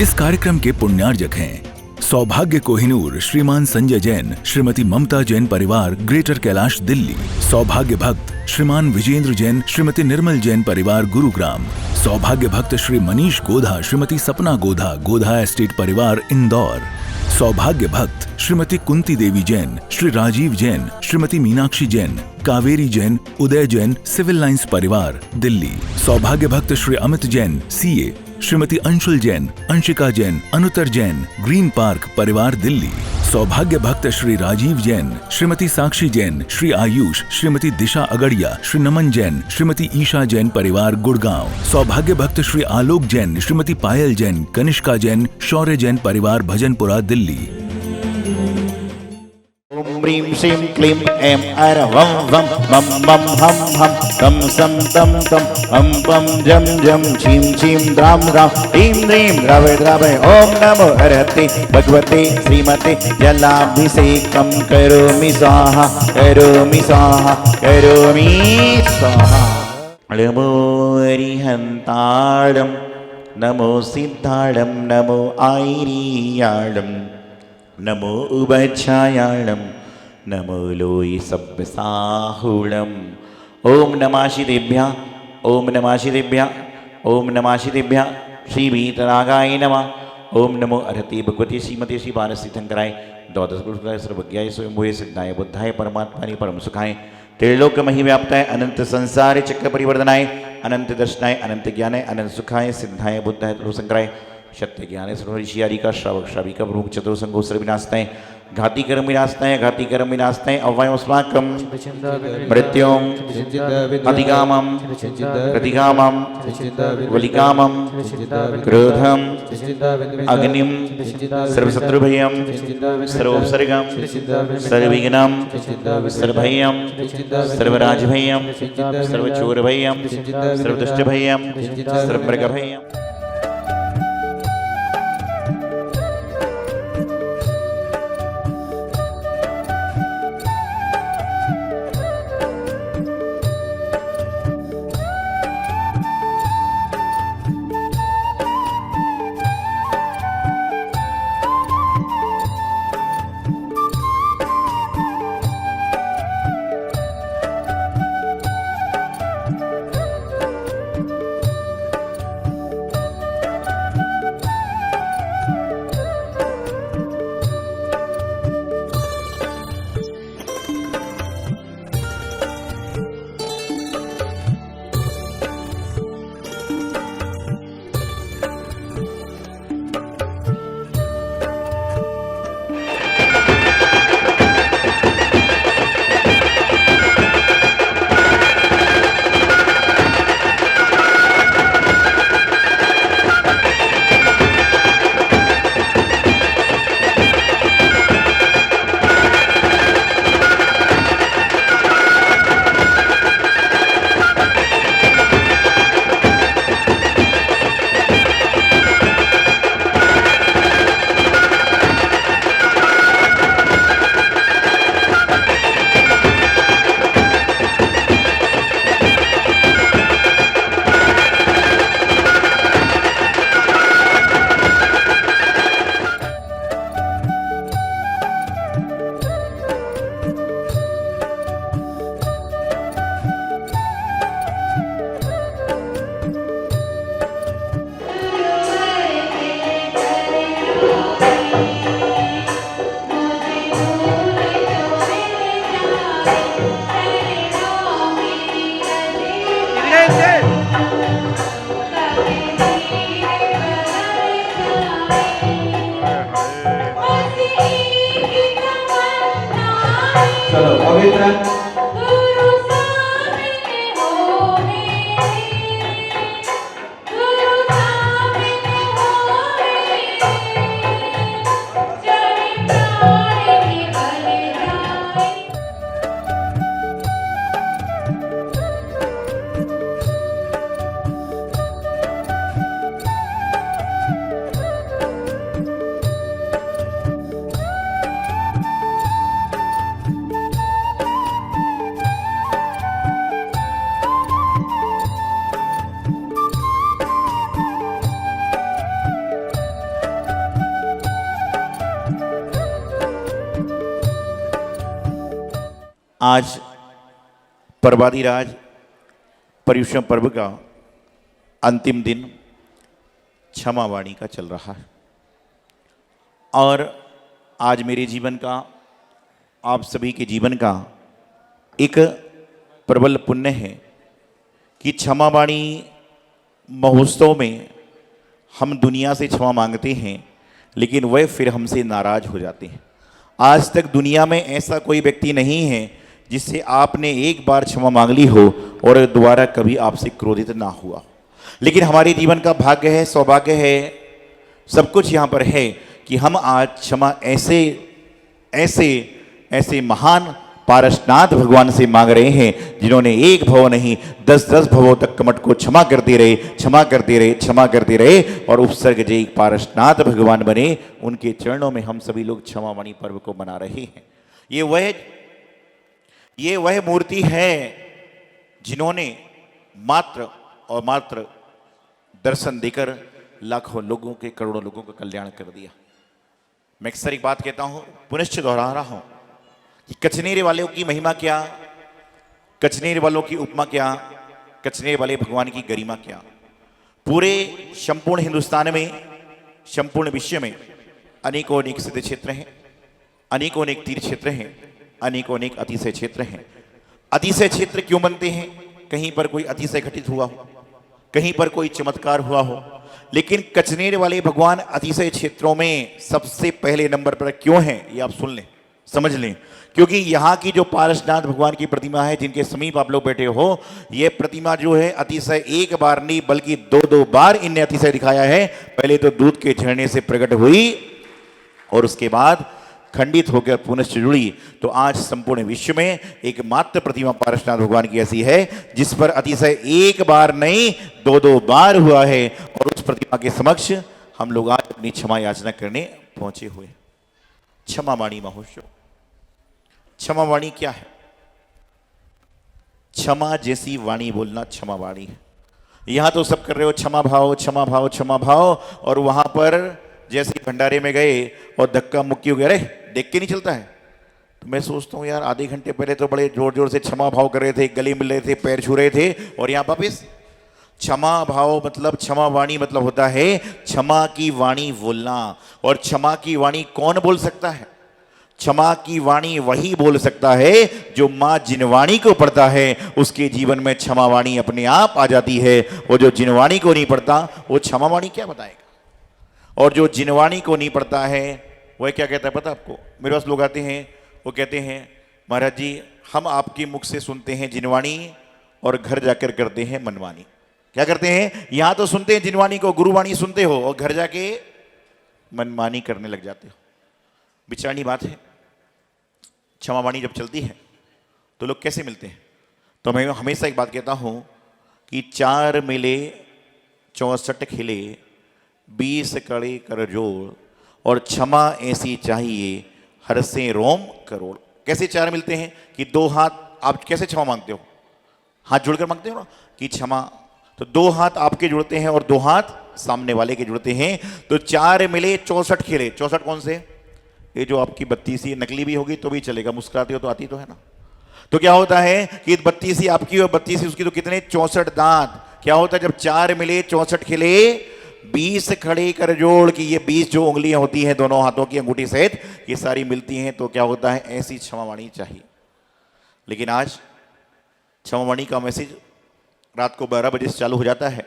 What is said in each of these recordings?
इस कार्यक्रम के पुण्यार्जक हैं सौभाग्य कोहिनूर श्रीमान संजय जैन, श्रीमती ममता जैन परिवार, ग्रेटर कैलाश दिल्ली। सौभाग्य भक्त श्रीमान विजेंद्र जैन, श्रीमती निर्मल जैन परिवार, गुरुग्राम। सौभाग्य भक्त श्री मनीष गोधा, श्रीमती सपना गोधा, गोधा एस्टेट परिवार, इंदौर। सौभाग्य भक्त श्रीमती कुंती देवी जैन, श्री राजीव जैन, श्रीमती मीनाक्षी जैन, कावेरी जैन, उदय जैन, सिविल लाइंस परिवार, दिल्ली। सौभाग्य भक्त Shri Amit Jain, CA, Shrimati Anshul Jain, Anshika Jain, Anuttar Jain, green park परिवार, दिल्ली। सौभाग्य भक्त श्री राजीव जैन, श्रीमती साक्षी जैन, श्री आयुष, श्रीमती दिशा अगड़िया, श्री नमन जैन, श्रीमती ईशा जैन परिवार, गुड़गांव। सौभाग्य भक्त श्री आलोक जैन, श्रीमती पायल जैन, कनिष्का जैन, शौर्य जैन परिवार, भजनपुरा, दिल्ली। ह्रीं श्रीं क्लीं ऐं ऐं वं वं मं मं हं हं तं सं तं तं हं पं जं जं छीं छीं द्रां द्रां ह्रीं ह्रीं द्रवे द्रवे ॐ नमो हरते भगवते श्रीमते जलाभिषेकं करोमि स्वाहा करोमि स्वाहा करोमि स्वाहा। नमो अरिहन्ताळं नमो सिद्धाळं नमो आयरीयाळं नमो उभच्छायाळं नमो लोई सब्बसाहुळम्। ओम नमः शिदेभ्यः, ओम नमः शिदेभ्यः, ओम नमः शिदेभ्यः। श्री वीतरागाय नमः। ओम नमो अर्हते भगवते श्रीमते श्री बालसिद्धंकराय द्वादशगुरुकुलाय सर्वज्ञाय स्वयंभुवे सिद्धाय बुद्धाय परमात्मने परम सुखाय त्रिलोक मही व्याप्ताय अनंत संसार चक्र परिवर्तनाय अनंत दर्शनाय अनंत ज्ञानाय अनंत सुखाय सिद्धाय बुद्धाय त्रिलोकशंकराय सत्य ज्ञाने सर्वऋषियारी का श्रावक श्राविका प्रमुख चतुर्संगो सर्विनास्ताय घाती कर्म विनास्ताय घाती कर्म विनास्ताय अव्ययमस्माकं मृत्युं अधिकामं प्रतिकामं वलिकामं क्रोधं अग्निं सर्वशत्रुभयं सर्वोपसर्गं सर्वविघ्नं सर्वभयं सर्वराजभयं सर्वचोरभयं सर्वदुष्टभयं सर्वमृगभयं। चलो पवित्र आज पर्वादिराज पर्युषण पर्व का अंतिम दिन क्षमा वाणी का चल रहा है और आज मेरे जीवन का, आप सभी के जीवन का एक प्रबल पुण्य है कि क्षमा वाणी महोत्सव में हम दुनिया से क्षमा मांगते हैं लेकिन वह फिर हमसे नाराज हो जाते हैं। आज तक दुनिया में ऐसा कोई व्यक्ति नहीं है जिससे आपने एक बार क्षमा मांग ली हो और दोबारा कभी आपसे क्रोधित ना हुआ। लेकिन हमारे जीवन का भाग्य है, सौभाग्य है, सब कुछ यहाँ पर है कि हम आज क्षमा ऐसे ऐसे ऐसे महान पारसनाथ भगवान से मांग रहे हैं जिन्होंने एक भव नहीं 10-10 भवों तक कमट को क्षमा करते रहे, क्षमा करते रहे, क्षमा करते रहे और उपसर्ग जय पारसनाथ भगवान बने। उनके चरणों में हम सभी लोग क्षमा वाणी पर्व को मना रहे हैं। ये वह मूर्ति है जिन्होंने मात्र और मात्र दर्शन देकर लाखों लोगों के, करोड़ों लोगों का कल्याण कर दिया। मैं अक्सर एक बात कहता हूं, पुनश्च दोहरा रहा हूं कि कचनेरे वालों की महिमा क्या, कचनेरे वालों की उपमा क्या, कचनेरे वाले भगवान की गरिमा क्या। पूरे संपूर्ण हिंदुस्तान में, संपूर्ण विश्व में अनेकों अनेक सिद्ध क्षेत्र हैं, अनेकों अनेक तीर्थ क्षेत्र हैं, अनेकों अनेक अतिशय क्षेत्र हैं। अतिशय क्षेत्र क्यों बनते हैं? कहीं पर कोई अतिशय घटित हुआ हो, कहीं पर कोई चमत्कार हुआ हो, लेकिन कचनेर वाले भगवान अतिशय क्षेत्रों में सबसे पहले नंबर पर क्यों हैं ये आप सुन लें, समझ लें। क्योंकि यहाँ की जो पारसनाथ भगवान की प्रतिमा है, जिनके समीप आप लोग बैठे हो, ये प्रतिमा जो है अतिशय एक बार नहीं बल्कि 2-2 बार इनने अतिशय दिखाया है। पहले तो दूध के झरने से प्रकट हुई और उसके बाद खंडित होकर पुनश्च जुड़ी। तो आज संपूर्ण विश्व में एकमात्र प्रतिमा पारसनाथ भगवान की ऐसी है जिस पर अतिशय एक बार नहीं 2-2 बार हुआ है और उस प्रतिमा के समक्ष हम लोग आज अपनी क्षमा याचना करने पहुंचे हुए। क्षमा वाणी महोत्सव। क्षमा वाणी क्या है? क्षमा जैसी वाणी बोलना क्षमा वाणी है। यहां तो सब कर रहे हो क्षमा भाव, क्षमा भाव, क्षमा भाव, और वहां पर जैसे भंडारे में गए और धक्का मुक्की हो गया, अरे देख के नहीं चलता है। तो मैं सोचता हूँ यार, आधे घंटे पहले तो बड़े जोर जोर से क्षमा भाव कर रहे थे, गले मिल रहे थे, पैर छू रहे थे, और यहाँ वापिस क्षमा भाव मतलब क्षमा वाणी मतलब होता है क्षमा की वाणी बोलना। और क्षमा की वाणी कौन बोल सकता है? क्षमा की वाणी वही बोल सकता है जो माँ जिनवाणी को पढ़ता है उसके जीवन में क्षमा वाणी अपने आप आ जाती है। वो जो जिनवाणी को नहीं पढ़ता वो क्षमा वाणी क्या बताएगा? और जो जिनवाणी को नहीं पढ़ता है वह क्या कहता है पता आपको? मेरे पास लोग आते हैं, वो कहते हैं महाराज जी हम आपके मुख से सुनते हैं जिनवाणी और घर जाकर करते हैं मनवाणी। क्या करते हैं? यहां तो सुनते हैं जिनवाणी को, गुरुवाणी सुनते हो, और घर जाके मनमानी करने लग जाते हो। विचारणी बात है। क्षमा वाणी जब चलती है तो लोग कैसे मिलते हैं? तो मैं हमेशा एक बात कहता हूं कि 4 मिले 64 खिले 20 कड़े कर जोड़ और क्षमा ऐसी चाहिए हर से रोम करोड़। कैसे 4 मिलते हैं? कि 2 हाथ, आप कैसे क्षमा मांगते हो? हाथ जोड़कर मांगते हो ना कि क्षमा, तो 2 हाथ आपके जुड़ते हैं और 2 हाथ सामने वाले के जुड़ते हैं। तो 4 मिले 64 खिले। 64 कौन से? ये जो आपकी 32 नकली भी होगी तो भी चलेगा, मुस्कुराते हो तो आती तो है ना। तो क्या होता है कि 32 आपकी और 32 उसकी, तो कितने? 64 दांत। क्या होता है जब 4 मिले 64 खिले 20 खड़े कर जोड़, कि ये 20 जो उंगलियां होती हैं दोनों हाथों की अंगूठी सहित ये सारी मिलती हैं, तो क्या होता है? ऐसी क्षमा वाणी चाहिए। लेकिन आज क्षमा वाणी का मैसेज रात को 12 बजे से चालू हो जाता है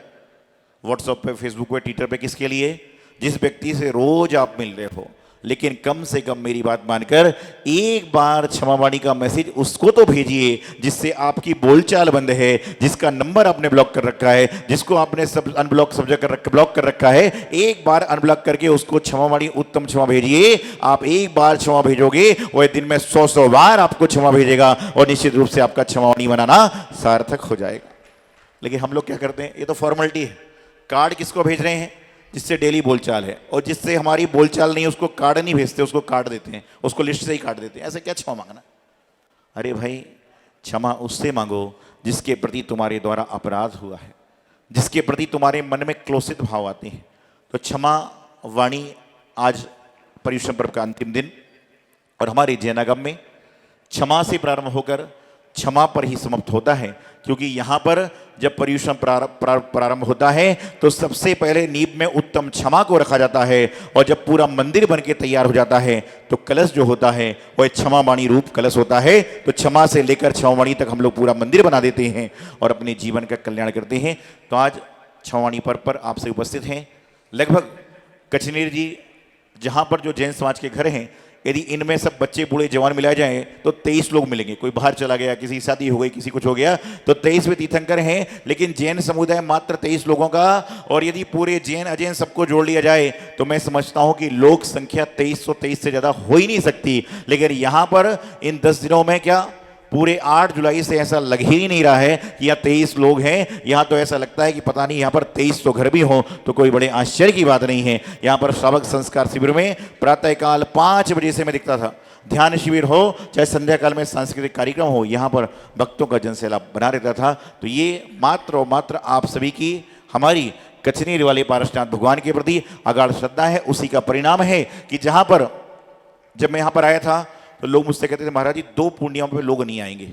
व्हाट्सएप पे, फेसबुक पे, ट्विटर पे। किसके लिए? जिस व्यक्ति से रोज आप मिल रहे हो। लेकिन कम से कम मेरी बात मानकर एक बार क्षमा वाणी का मैसेज उसको तो भेजिए जिससे आपकी बोलचाल बंद है, जिसका नंबर आपने ब्लॉक कर रखा है, जिसको आपने सब अनब्लॉक सब जगह ब्लॉक कर रखा है। एक बार अनब्लॉक करके उसको क्षमा वाणी उत्तम क्षमा भेजिए। आप एक बार क्षमा भेजोगे वह दिन में 100 बार आपको क्षमा भेजेगा और निश्चित रूप से आपका क्षमा वाणी बनाना सार्थक हो जाएगा। लेकिन हम लोग क्या करते हैं? ये तो फॉर्मेलिटी है। कार्ड किसको भेज रहे हैं? जिससे डेली बोलचाल है, और जिससे हमारी बोलचाल नहीं उसको कार्ड नहीं भेजते, उसको कार्ड देते हैं, उसको लिस्ट से ही काट देते हैं। ऐसे क्या क्षमा मांगना? अरे भाई क्षमा उससे मांगो जिसके प्रति तुम्हारे द्वारा अपराध हुआ है, जिसके प्रति तुम्हारे मन में क्लोषित भाव आते हैं। तो क्षमा वाणी आज पर्युषण पर्व का अंतिम दिन, और हमारे जैनागम में क्षमा से प्रारंभ होकर क्षमा पर ही समाप्त होता है, क्योंकि यहाँ पर जब पर्युषण प्रारंभ होता है तो सबसे पहले नींव में उत्तम क्षमा को रखा जाता है, और जब पूरा मंदिर बनके तैयार हो जाता है तो कलश जो होता है वो एक क्षमावाणी रूप कलश होता है। तो क्षमा से लेकर क्षमावाणी तक हम लोग पूरा मंदिर बना देते हैं और अपने जीवन का कल्याण करते हैं। तो आज क्षमावाणी पर्व पर आपसे उपस्थित हैं लगभग कचनेर जी, जहाँ पर जो जैन समाज के घर हैं, यदि इनमें सब बच्चे बूढ़े जवान मिलाए जाएं तो 23 लोग मिलेंगे। कोई बाहर चला गया, किसी की शादी हो गई, किसी कुछ हो गया, तो 23वें तीर्थंकर हैं, लेकिन जैन समुदाय मात्र 23 लोगों का। और यदि पूरे जैन अजैन सबको जोड़ लिया जाए तो मैं समझता हूं कि लोक संख्या 2323 से ज्यादा हो ही नहीं सकती। लेकिन यहां पर इन 10 दिनों में क्या पूरे 8 जुलाई से ऐसा लग ही नहीं रहा है कि यहाँ 23 लोग हैं। यहाँ तो ऐसा लगता है कि पता नहीं यहाँ पर 23 तो घर भी हों तो कोई बड़े आश्चर्य की बात नहीं है। यहाँ पर श्रावक संस्कार शिविर में प्रातःकाल 5 बजे से मैं दिखता था, ध्यान शिविर हो चाहे संध्या काल में सांस्कृतिक कार्यक्रम हो, यहाँ पर भक्तों का जनसैलाब बना रहता था। तो ये मात्र और मात्र आप सभी की हमारी कचनेर वाले पारसनाथ भगवान के प्रति अगाध श्रद्धा है, उसी का परिणाम है कि जहाँ पर जब मैं यहाँ पर आया था तो लोग मुझसे कहते थे महाराज जी 2 पूर्णिमाओं पे लोग नहीं आएंगे।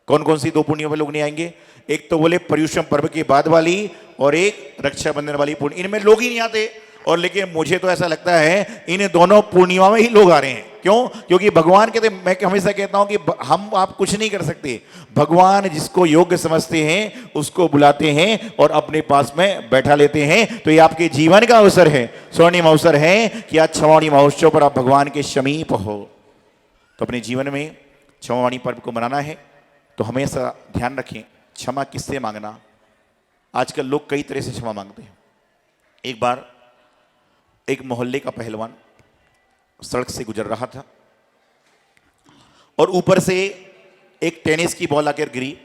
कौन कौन सी 2 पूर्णिमाओं पे लोग नहीं आएंगे? एक तो बोले पर्युषण पर्व के बाद वाली और एक रक्षाबंधन वाली पूर्णिमा, इनमें लोग ही नहीं आते। और लेकिन मुझे तो ऐसा लगता है इन दोनों पूर्णिमा में ही लोग आ रहे हैं। क्यों? क्योंकि भगवान कहते, मैं हमेशा कहता हूं कि हम आप कुछ नहीं कर सकते, भगवान जिसको योग्य समझते हैं उसको बुलाते हैं और अपने पास में बैठा लेते हैं। तो ये आपके जीवन का अवसर है, स्वर्णिम अवसर है कि आज क्षमावाणी महोत्सव पर आप भगवान के समीप हो। तो अपने जीवन में क्षमावाणी पर्व को मनाना है तो हमेशा ध्यान रखें क्षमा किससे मांगना। आजकल लोग कई तरह से क्षमा मांगते हैं। एक बार एक मोहल्ले का पहलवान सड़क से गुजर रहा था और ऊपर से एक टेनिस की बॉल आकर गिरी।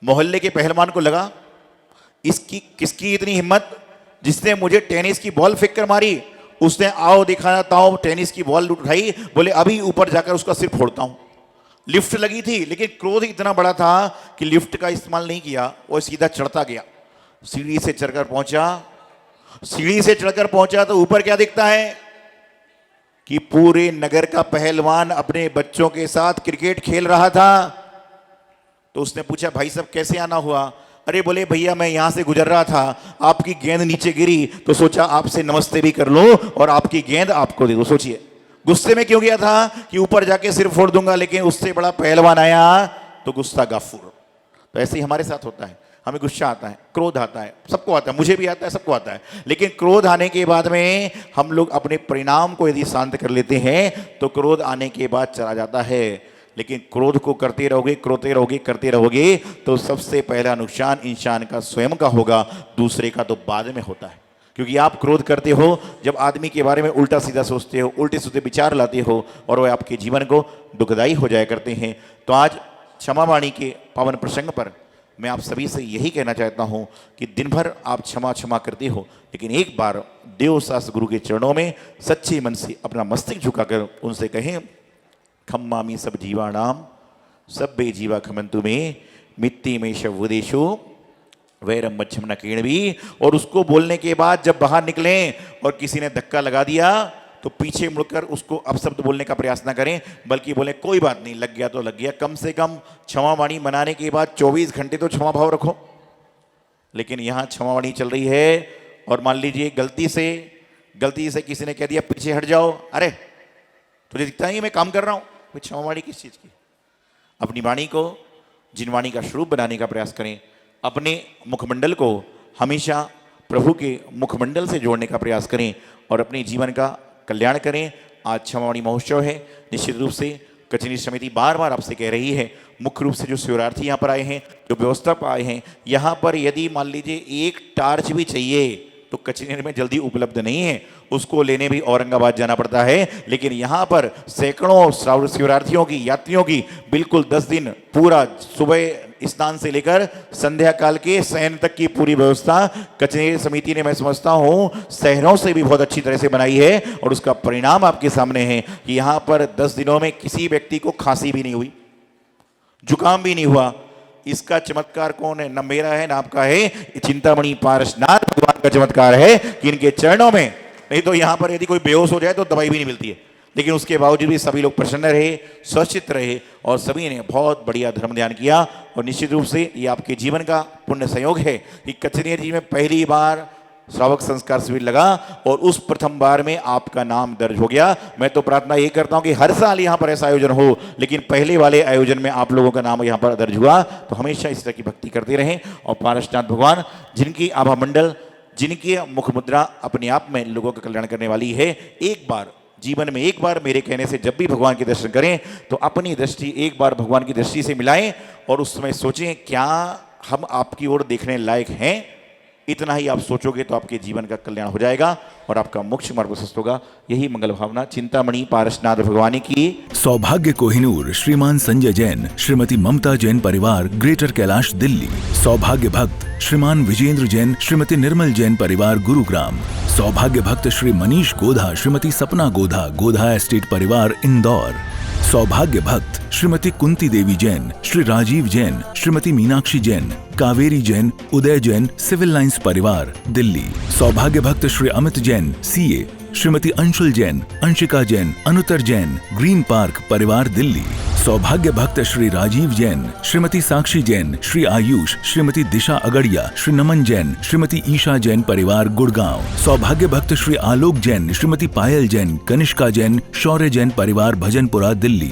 मोहल्ले के पहलवान को लगा इसकी किसकी इतनी हिम्मत जिसने मुझे टेनिस की बॉल फेंक कर मारी। उसने आओ दिखाना ताओ टेनिस की बॉल उठाई, बोले अभी ऊपर जाकर उसका सिर फोड़ता हूं। लिफ्ट लगी थी लेकिन क्रोध इतना बड़ा था कि लिफ्ट का इस्तेमाल नहीं किया, वो सीधा चढ़ता गया। सीढ़ी से चढ़कर पहुंचा तो ऊपर क्या दिखता है कि पूरे नगर का पहलवान अपने बच्चों के साथ क्रिकेट खेल रहा था। तो उसने पूछा भाई साहब कैसे आना हुआ? अरे बोले भैया मैं यहां से गुजर रहा था, आपकी गेंद नीचे गिरी तो सोचा आपसे नमस्ते भी कर लो और आपकी गेंद आपको दे दो। सोचिए गुस्से में क्यों गया था कि ऊपर जाके सिर फोड़ दूंगा, लेकिन उससे बड़ा पहलवान आया तो गुस्सा गाफूर। तो ऐसे ही हमारे साथ होता है, हमें गुस्सा आता है, क्रोध आता है, सबको आता है, मुझे भी आता है, सबको आता है। लेकिन क्रोध आने के बाद में हम लोग अपने परिणाम को यदि शांत कर लेते हैं तो क्रोध आने के बाद चला जाता है। लेकिन क्रोध को करते रहोगे तो सबसे पहला नुकसान इंसान का स्वयं का होगा, दूसरे का तो बाद में होता है। क्योंकि आप क्रोध करते हो जब आदमी के बारे में उल्टा सीधा सोचते हो, उल्टे सीधे विचार लाते हो और वह आपके जीवन को दुखदायी हो जाया करते हैं। तो आज क्षमावाणी के पावन प्रसंग पर मैं आप सभी से यही कहना चाहता हूं कि दिन भर आप क्षमा करते हो, लेकिन एक बार देव शास्त्र गुरु के चरणों में सच्चे मन से अपना मस्तक झुकाकर उनसे कहें खम्मामी सब जीवाणाम सब्बे जीवा खमंतु में मित्ती में शवदेशो वैरम मच्छम न किणवी। और उसको बोलने के बाद जब बाहर निकलें और किसी ने धक्का लगा दिया तो पीछे मुड़कर उसको अपशब्द बोलने का प्रयास ना करें, बल्कि बोले कोई बात नहीं, लग गया तो लग गया। कम से कम क्षमावाणी मनाने के बाद 24 घंटे तो क्षमा भाव रखो। लेकिन यहाँ क्षमावाणी चल रही है और मान लीजिए गलती से किसी ने कह दिया पीछे हट जाओ, अरे तुझे दिखता नहीं मैं काम कर रहा हूँ। क्षमावाणी किस चीज़ की? अपनी वाणी को जिनवाणी का स्वरूप बनाने का प्रयास करें। अपने मुखमंडल को हमेशा प्रभु के मुखमंडल से जोड़ने का प्रयास करें और अपने जीवन का कल्याण करें। आज क्षमावाणी महोत्सव है। निश्चित रूप से कचनेर समिति बार बार आपसे कह रही है, मुख्य रूप से जो शिवरार्थी यहाँ पर आए हैं, जो व्यवस्था पर आए हैं, यहाँ पर यदि मान लीजिए एक टार्च भी चाहिए तो कचनेर में जल्दी उपलब्ध नहीं है, उसको लेने भी औरंगाबाद जाना पड़ता है। लेकिन यहाँ पर सैकड़ों शिवरार्थियों की यात्रियों की बिल्कुल 10 दिन पूरा सुबह स्नान से लेकर संध्या काल के शयन तक की पूरी व्यवस्था कचनेर समिति ने मैं समझता हूँ शहरों से भी बहुत अच्छी तरह से बनाई है। और उसका परिणाम आपके सामने है कि यहाँ पर 10 दिनों में किसी व्यक्ति को खांसी भी नहीं हुई, जुकाम भी नहीं हुआ। इसका चमत्कार कौन है? न मेरा है न आपका है, चिंतामणि पारसनाथ भगवान का चमत्कार है कि इनके चरणों में, नहीं तो यहां पर यदि कोई बेहोश हो जाए तो दवाई भी नहीं मिलती है। लेकिन उसके बावजूद भी सभी लोग प्रसन्न रहे, स्वच्छित रहे और सभी ने बहुत बढ़िया धर्म ध्यान किया। और निश्चित रूप से ये आपके जीवन का पुण्य संयोग है कि कचनिया जी में पहली बार श्रावक संस्कार शिविर लगा और उस प्रथम बार में आपका नाम दर्ज हो गया। मैं तो प्रार्थना ये करता हूं कि हर साल यहाँ पर ऐसा आयोजन हो, लेकिन पहले वाले आयोजन में आप लोगों का नाम यहाँ पर दर्ज हुआ, तो हमेशा इस तरह की भक्ति करते रहें। और पारसनाथ भगवान जिनकी आभा मंडल, जिनकी मुख मुद्रा अपने आप में लोगों का कल्याण करने वाली है, एक बार जीवन में एक बार मेरे कहने से जब भी भगवान के दर्शन करें तो अपनी दृष्टि एक बार भगवान की दृष्टि से मिलाएं और उस समय सोचें क्या हम आपकी ओर देखने लायक हैं। इतना ही आप सोचोगे तो आपके जीवन का कल्याण हो जाएगा और आपका मोक्ष मार्ग प्रशस्त होगा। यही मंगल भावना चिंतामणि पारसनाथ भगवान की। सौभाग्य कोहिनूर श्रीमान संजय जैन, श्रीमती ममता जैन परिवार, ग्रेटर कैलाश दिल्ली। सौभाग्य भक्त श्रीमान विजेंद्र जैन, श्रीमती निर्मल जैन परिवार, गुरुग्राम। सौभाग्य भक्त श्री मनीष गोधा, श्रीमती सपना गोधा, गोधा एस्टेट परिवार, इंदौर। सौभाग्य भक्त श्रीमती कुंती देवी जैन, श्री राजीव जैन, श्रीमती मीनाक्षी जैन, कावेरी जैन, उदय जैन, सिविल लाइंस परिवार, दिल्ली। सौभाग्य भक्त Shri Amit Jain, CA, Shrimati Anshul Jain, Anshika Jain, Anuttar Jain, green park परिवार, दिल्ली। सौभाग्य भक्त श्री राजीव जैन, श्रीमती साक्षी जैन, श्री आयुष, श्रीमती दिशा अगड़िया, श्री नमन जैन, श्रीमती ईशा जैन परिवार, गुड़गांव। सौभाग्य भक्त श्री आलोक जैन, श्रीमती पायल जैन, कनिष्का जैन, शौर्य जैन परिवार, भजनपुरा, दिल्ली।